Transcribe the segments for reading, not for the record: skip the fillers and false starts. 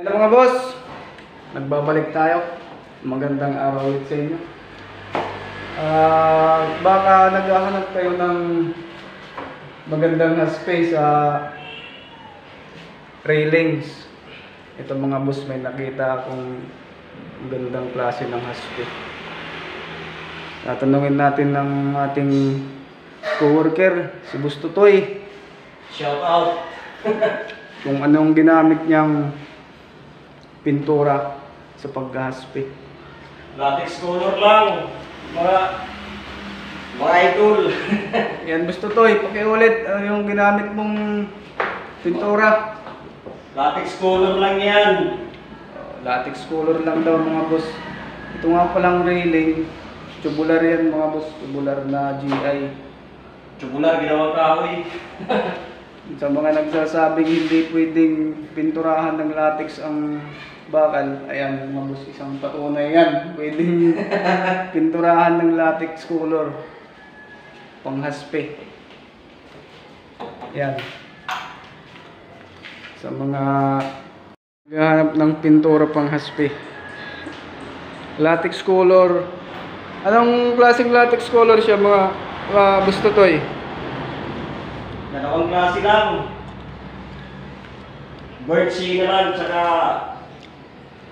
Hello mga boss, nagbabalik tayo. Magandang araw ulit sa inyo. Baka naghahanap kayo ng magandang space sa railings. Ito mga boss, may nakita akong magandang klase ng haspe. Tatanungin natin ng ating co-worker, si Boss Tutoy. Shout out! Kung anong ginamit niyang pintura sa paghahaspe. Latex color lang, mga idol. Yan, Boss Tutoy, pakiulit yung ginamit mong pintura. Latex color lang yan. Latex color lang daw mga boss. Ito nga palang railing, tubular yan mga boss, tubular na GI. Tubular, ginawang kahoy. Sa mga nagsasabing hindi pwedeng pinturahan ng latex ang bakal, ayan mga boss, isang patunay yan. Pwedeng pinturahan ng latex color panghaspe. Yan. Sa mga naghahanap ng pintura panghaspe. Latex color. Anong klaseng latex color siya mga Boss Tutoy? Dalawang klase lang. Birdsea naman, tsaka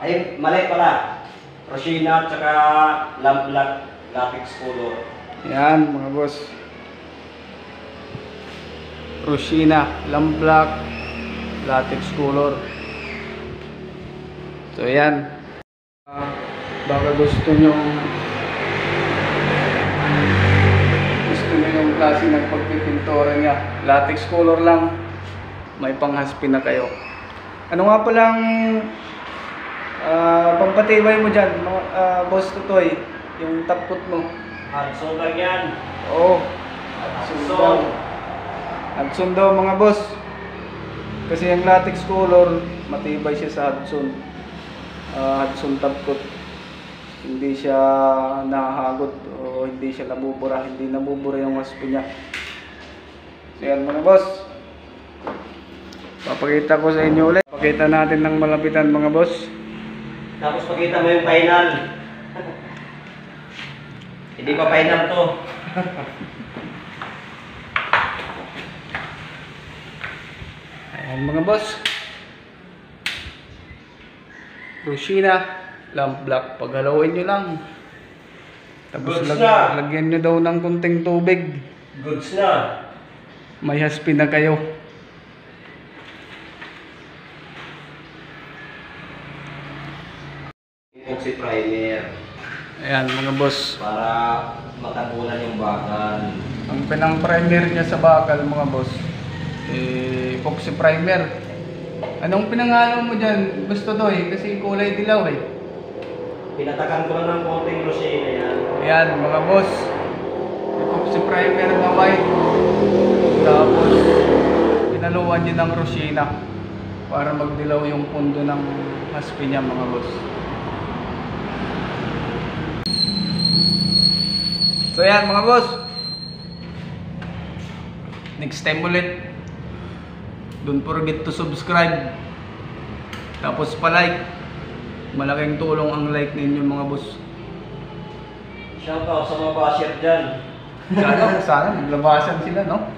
ay, mali pala. Rosina, tsaka lamp-black latex color. Yan mga boss. Rosina, lamp-black, latex color. So yan. Baka gusto nyo yung klase ng pagpipintura niya. Latex color lang. May panghaspe na kayo. Ano nga palang pampatibay mo dyan, Boss Tutoy? Yung top coat mo. Hudson lang yan. Oo. Hudson. Hudson daw mga boss. Kasi yung latex color, matibay siya sa Hudson. Hudson top coat. Hindi siya nahahagot o hindi siya nabubura. Hindi nabubura yung haspe niya. So yan mga boss. Papakita ko sa inyo ulit. Pakita natin ng malapitan mga boss. Tapos pakita mo yung final. Hindi pa final to. Ayan mga boss. Rosina, lamp black. Paghalawin nyo lang. Tapos lagyan nyo daw ng kunting tubig. Goods na. May haspe na kayo. Epoxy primer. Ayan mga boss. Para matabunan yung bakal. Ang pinang primer niya sa bakal mga boss, epoxy primer. Anong pinangalo mo dyan? Gusto to kasi kulay dilaw Pinatakan ko lang ng konting rosina yan. Ayan mga boss. Epoxy primer na white. Tapos pinaluan niya ng rosina para magdilaw yung pundo ng haspe niya mga boss. So yan mga boss. Next time ulit, don't forget to subscribe. Tapos pa-like. Malaking tulong ang like ninyo mga boss. Shout out sa mga basher dyan. Sana maglabasan sila, no?